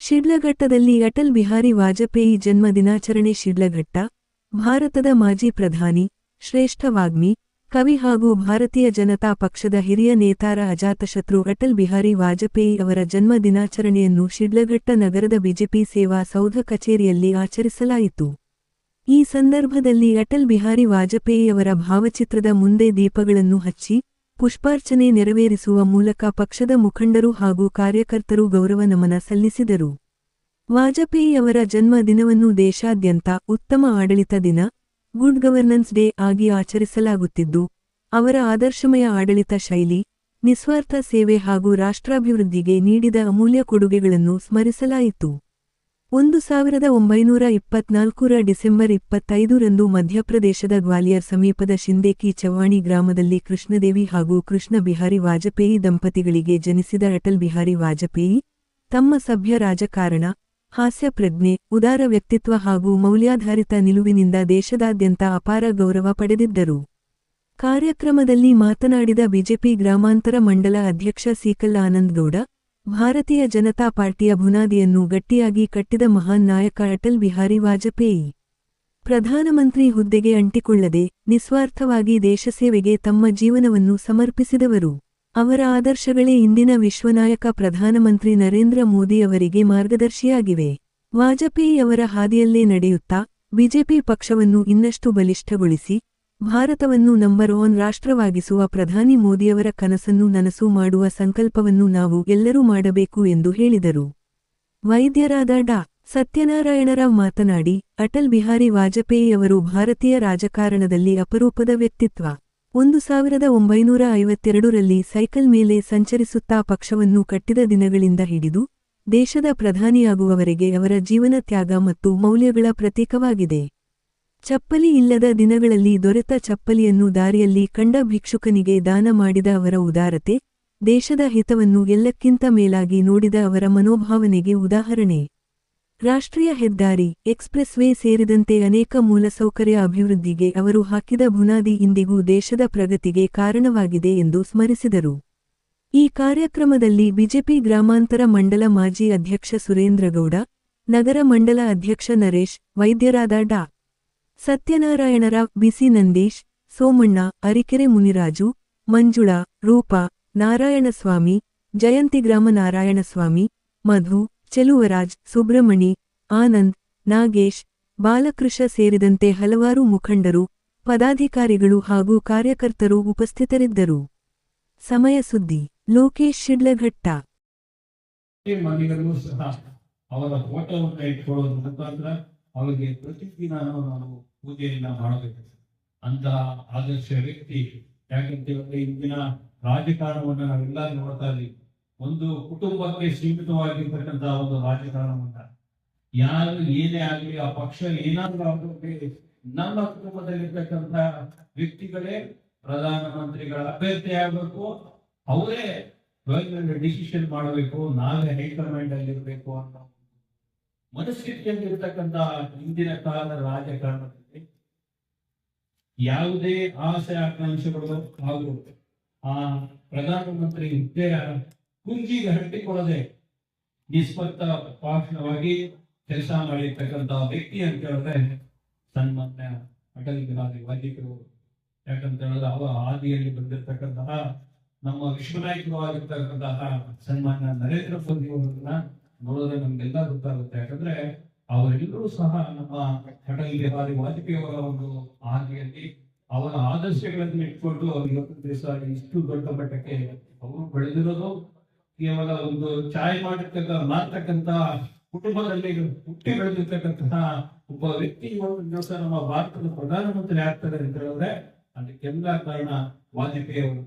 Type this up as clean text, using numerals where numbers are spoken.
ಶಿಡ್ಲಘಟ್ಟದಲ್ಲಿ ಅಟಲ್ ಬಿಹಾರಿ ವಾಜಪೇಯಿ ಜನ್ಮ ದಿನಾಚರಣೆ. ಶಿಡ್ಲಘಟ್ಟ ಭಾರತದ ಮಾಜಿ ಪ್ರಧಾನಿ, ಶ್ರೇಷ್ಠ ವಾಗ್ಮಿ, ಕವಿ ಹಾಗೂ ಭಾರತೀಯ ಜನತಾ ಪಕ್ಷದ ಹಿರಿಯ ನೇತಾರ ಅಜಾತಶತ್ರು ಅಟಲ್ ಬಿಹಾರಿ ವಾಜಪೇಯಿ ಅವರ ಜನ್ಮ ದಿನಾಚರಣೆಯನ್ನು ಶಿಡ್ಲಘಟ್ಟ ನಗರದ ಬಿಜೆಪಿ ಸೇವಾ ಸೌಧ ಕಚೇರಿಯಲ್ಲಿ ಆಚರಿಸಲಾಯಿತು. ಈ ಸಂದರ್ಭದಲ್ಲಿ ಅಟಲ್ ಬಿಹಾರಿ ವಾಜಪೇಯಿಯವರ ಭಾವಚಿತ್ರದ ಮುಂದೆ ದೀಪಗಳನ್ನು ಹಚ್ಚಿ, ಪುಷ್ಪಾರ್ಚನೆ ನೆರವೇರಿಸುವ ಮೂಲಕ ಪಕ್ಷದ ಮುಖಂಡರು ಹಾಗೂ ಕಾರ್ಯಕರ್ತರು ಗೌರವ ನಮನ ಸಲ್ಲಿಸಿದರು. ವಾಜಪೇಯಿಯವರ ಜನ್ಮ ದಿನವನ್ನು ದೇಶಾದ್ಯಂತ ಉತ್ತಮ ಆಡಳಿತ ದಿನ, ಗುಡ್ ಗವರ್ನೆನ್ಸ್ ಡೇ ಆಗಿ ಆಚರಿಸಲಾಗುತ್ತಿದ್ದು, ಅವರ ಆದರ್ಶಮಯ ಆಡಳಿತ ಶೈಲಿ, ನಿಸ್ವಾರ್ಥ ಸೇವೆ ಹಾಗೂ ರಾಷ್ಟ್ರಾಭಿವೃದ್ಧಿಗೆ ನೀಡಿದ ಅಮೂಲ್ಯ ಕೊಡುಗೆಗಳನ್ನು ಸ್ಮರಿಸಲಾಯಿತು. 1924ರ ಡಿಸೆಂಬರ್ 25ರಂದು ಮಧ್ಯಪ್ರದೇಶದ ಗ್ವಾಲಿಯರ್ ಸಮೀಪದ ಶಿಂದೇಕಿ ಚವಾಣಿ ಗ್ರಾಮದಲ್ಲಿ ಕೃಷ್ಣದೇವಿ ಹಾಗೂ ಕೃಷ್ಣ ಬಿಹಾರಿ ವಾಜಪೇಯಿ ದಂಪತಿಗಳಿಗೆ ಜನಿಸಿದ ಅಟಲ್ ಬಿಹಾರಿ ವಾಜಪೇಯಿ, ತಮ್ಮ ಸಭ್ಯ ರಾಜಕಾರಣ, ಹಾಸ್ಯ ಪ್ರಜ್ಞೆ, ಉದಾರ ವ್ಯಕ್ತಿತ್ವ ಹಾಗೂ ಮೌಲ್ಯಾಧಾರಿತ ನಿಲುವಿನಿಂದ ದೇಶದಾದ್ಯಂತ ಅಪಾರ ಗೌರವ ಪಡೆದಿದ್ದರು. ಕಾರ್ಯಕ್ರಮದಲ್ಲಿ ಮಾತನಾಡಿದ ಬಿಜೆಪಿ ಗ್ರಾಮಾಂತರ ಮಂಡಲ ಅಧ್ಯಕ್ಷ ಸೀಕಲ್ ಆನಂದಗೌಡ, ಭಾರತೀಯ ಜನತಾ ಪಾರ್ಟಿಯ ಬುನಾದಿಯನ್ನು ಗಟ್ಟಿಯಾಗಿ ಕಟ್ಟಿದ ಮಹಾನ್ ನಾಯಕ ಅಟಲ್ ಬಿಹಾರಿ ವಾಜಪೇಯಿ. ಪ್ರಧಾನಮಂತ್ರಿ ಹುದ್ದೆಗೆ ಅಂಟಿಕೊಳ್ಳದೆ, ನಿಸ್ವಾರ್ಥವಾಗಿ ದೇಶಸೇವೆಗೆ ತಮ್ಮ ಜೀವನವನ್ನು ಸಮರ್ಪಿಸಿದವರು. ಅವರ ಆದರ್ಶಗಳೇ ಇಂದಿನ ವಿಶ್ವನಾಯಕ ಪ್ರಧಾನಮಂತ್ರಿ ನರೇಂದ್ರ ಮೋದಿ ಅವರಿಗೆ ಮಾರ್ಗದರ್ಶಿಯಾಗಿವೆ. ವಾಜಪೇಯಿಯವರ ಹಾದಿಯಲ್ಲೇ ನಡೆಯುತ್ತಾ, ಬಿಜೆಪಿ ಪಕ್ಷವನ್ನು ಇನ್ನಷ್ಟು ಬಲಿಷ್ಠಗೊಳಿಸಿ, ಭಾರತವನ್ನು ನಂಬರ್ 1 ರಾಷ್ಟ್ರವಾಗಿಸುವ ಪ್ರಧಾನಿ ಮೋದಿಯವರ ಕನಸನ್ನು ನನಸು ಮಾಡುವ ಸಂಕಲ್ಪವನ್ನು ನಾವು ಎಲ್ಲರೂ ಮಾಡಬೇಕು ಎಂದು ಹೇಳಿದರು. ವೈದ್ಯರಾದ ಡಾ. ಸತ್ಯನಾರಾಯಣರಾವ್ ಮಾತನಾಡಿ, ಅಟಲ್ ಬಿಹಾರಿ ವಾಜಪೇಯಿಯವರು ಭಾರತೀಯ ರಾಜಕಾರಣದಲ್ಲಿ ಅಪರೂಪದ ವ್ಯಕ್ತಿತ್ವ. 1952ರಲ್ಲಿ ಸೈಕಲ್ ಮೇಲೆ ಸಂಚರಿಸುತ್ತಾ ಪಕ್ಷವನ್ನು ಕಟ್ಟಿದ ದಿನಗಳಿಂದ ಹಿಡಿದು, ದೇಶದ ಪ್ರಧಾನಿಯಾಗುವವರೆಗೆ ಅವರ ಜೀವನ ತ್ಯಾಗ ಮತ್ತು ಮೌಲ್ಯಗಳ ಪ್ರತೀಕವಾಗಿದೆ. ಚಪ್ಪಲಿ ಇಲ್ಲದ ದಿನಗಳಲ್ಲಿ ದೊರೆತ ಚಪ್ಪಲಿಯನ್ನು ದಾರಿಯಲ್ಲಿ ಕಂಡ ಭಿಕ್ಷುಕನಿಗೆ ದಾನ ಮಾಡಿದ ಅವರ ಉದಾರತೆ, ದೇಶದ ಹಿತವನ್ನು ಎಲ್ಲಕ್ಕಿಂತ ಮೇಲಾಗಿ ನೋಡಿದ ಅವರ ಮನೋಭಾವನೆಗೆ ಉದಾಹರಣೆ. ರಾಷ್ಟ್ರೀಯ ಹೆದ್ದಾರಿ, ಎಕ್ಸ್‌ಪ್ರೆಸ್ ವೇ ಸೇರಿದಂತೆ ಅನೇಕ ಮೂಲಸೌಕರ್ಯ ಅಭಿವೃದ್ಧಿಗೆ ಅವರು ಹಾಕಿದ ಬುನಾದಿ ಇಂದಿಗೂ ದೇಶದ ಪ್ರಗತಿಗೆ ಕಾರಣವಾಗಿದೆ ಎಂದು ಸ್ಮರಿಸಿದರು. ಈ ಕಾರ್ಯಕ್ರಮದಲ್ಲಿ ಬಿಜೆಪಿ ಗ್ರಾಮಾಂತರ ಮಂಡಲ ಮಾಜಿ ಅಧ್ಯಕ್ಷ ಸುರೇಂದ್ರಗೌಡ, ನಗರ ಮಂಡಲ ಅಧ್ಯಕ್ಷ ನರೇಶ್, ವೈದ್ಯರಾದ ಡಾ. ಸತ್ಯನಾರಾಯಣರಾವ್, ಬಿಸಿ ನಂದೀಶ್, ಸೋಮಣ್ಣ, ಅರಿಕೆರೆ ಮುನಿರಾಜು, ಮಂಜುಳಾ, ರೂಪಾ, ನಾರಾಯಣಸ್ವಾಮಿ, ಜಯಂತಿಗ್ರಾಮ ನಾರಾಯಣಸ್ವಾಮಿ, ಮಧು, ಚೆಲುವರಾಜ್, ಸುಬ್ರಮಣಿ, ಆನಂದ್, ನಾಗೇಶ್, ಬಾಲಕೃಷ್ಣ ಸೇರಿದಂತೆ ಹಲವಾರು ಮುಖಂಡರು, ಪದಾಧಿಕಾರಿಗಳು ಹಾಗೂ ಕಾರ್ಯಕರ್ತರು ಉಪಸ್ಥಿತರಿದ್ದರು. ಸಮಯ ಸುದ್ದಿ. ಲೋಕೇಶ್, ಶಿಡ್ಲಘಟ್ಟ. ಅವರ ಫೋಟೋವನ್ನು ಇಟ್ಕೊಳ್ಳೋದ್ರ ಮುಖಾಂತರ ಅವರಿಗೆ ಪ್ರತಿದಿನ ನಾವು ಪೂಜೆಯನ್ನ ಮಾಡಬೇಕು. ಅಂತಹ ಆದರ್ಶ ವ್ಯಕ್ತಿ. ಯಾಕಂತೇಳಿದ್ರೆ ಇಂದಿನ ರಾಜಕಾರಣವನ್ನ ನಾವೆಲ್ಲ ನೋಡ್ತಾ ಇದ್ದೀವಿ. ಒಂದು ಕುಟುಂಬಕ್ಕೆ ಸೀಮಿತವಾಗಿರ್ತಕ್ಕಂತಹ ಒಂದು ರಾಜಕಾರಣವನ್ನ, ಯಾರು ಏನೇ ಆಗಲಿ, ಆ ಪಕ್ಷ ಏನಾದ್ರೂ ಆಗಲಿ, ನಮ್ಮ ಕುಟುಂಬದಲ್ಲಿರ್ತಕ್ಕಂಥ ವ್ಯಕ್ತಿಗಳೇ ಪ್ರಧಾನಮಂತ್ರಿಗಳ ಅಭ್ಯರ್ಥಿ ಆಗಬೇಕು, ಅವರೇ ಡಿಸಿಷನ್ ಮಾಡಬೇಕು, ನಾವೇ ಹೈಕಮಾಂಡ್ ಅಲ್ಲಿ ಇರಬೇಕು ಅನ್ನೋ ಮನಸ್ಥಿತಿಯಲ್ಲಿರ್ತಕ್ಕಂಥ ಇಂದಿನ ಕಾಲದ ರಾಜಕಾರಣದಲ್ಲಿ ಯಾವುದೇ ಆಸೆ ಆಕಾಂಕ್ಷೆಗಳು ಹಾಗೂ ಆ ಪ್ರಧಾನಮಂತ್ರಿ ಹುದ್ದೆಯ ಕುಂಜಿಗೆ ಹಟ್ಟಿಕೊಳ್ಳದೆ ನಿಷ್ಪಕ್ಷಪಾತವಾಗಿ ಕೆಲಸ ಮಾಡಿರ್ತಕ್ಕಂಥ ವ್ಯಕ್ತಿ ಅಂತ ಹೇಳಿದ್ರೆ ಸನ್ಮಾನ್ಯ ಅಟಲ್ ಬಿಹಾರಿ ವಾಜಪೇಯಿ. ಯಾಕಂತ ಹೇಳಿದ್ರೆ ಅವರ ಹಾದಿಯಲ್ಲಿ ಬಂದಿರತಕ್ಕಂತಹ ನಮ್ಮ ವಿಶ್ವನಾಯಕವಾಗಿರ್ತಕ್ಕಂತಹ ಸನ್ಮಾನ್ಯ ನರೇಂದ್ರ ಮೋದಿ ಅವರನ್ನ ನೋಡಿದ್ರೆ ನಮ್ಗೆಲ್ಲ ಗೊತ್ತಾಗುತ್ತೆ. ಯಾಕಂದ್ರೆ ಅವರೆಲ್ಲರೂ ಸಹ ನಮ್ಮ ಅಟಲ್ ಬಿಹಾರಿ ವಾಜಪೇಯಿ ಅವರ ಒಂದು ಹಾದಿಯಲ್ಲಿ ಅವರ ಆದರ್ಶಗಳನ್ನು ಇಟ್ಕೊಂಡು ಇವತ್ತು ದೇಶ ಇಷ್ಟು ದೊಡ್ಡ ಮಟ್ಟಕ್ಕೆ ಅವರು ಬೆಳೆದಿರೋದು ಕೇವಲ ಒಂದು ಚಾಯ್ ಮಾಡ್ತಕ್ಕಂಥ ಕುಟುಂಬದಲ್ಲಿ ಹುಟ್ಟಿ ಬೆಳೆದಿರ್ತಕ್ಕಂತಹ ಒಬ್ಬ ವ್ಯಕ್ತಿ ಇವತ್ತು ದಿವಸ ನಮ್ಮ ಭಾರತದ ಪ್ರಧಾನಮಂತ್ರಿ ಆಗ್ತಾರೆ ಅಂತ ಹೇಳಿದ್ರೆ ಅದಕ್ಕೆಲ್ಲ ಕಾರಣ ವಾಜಪೇಯಿ ಅವರು.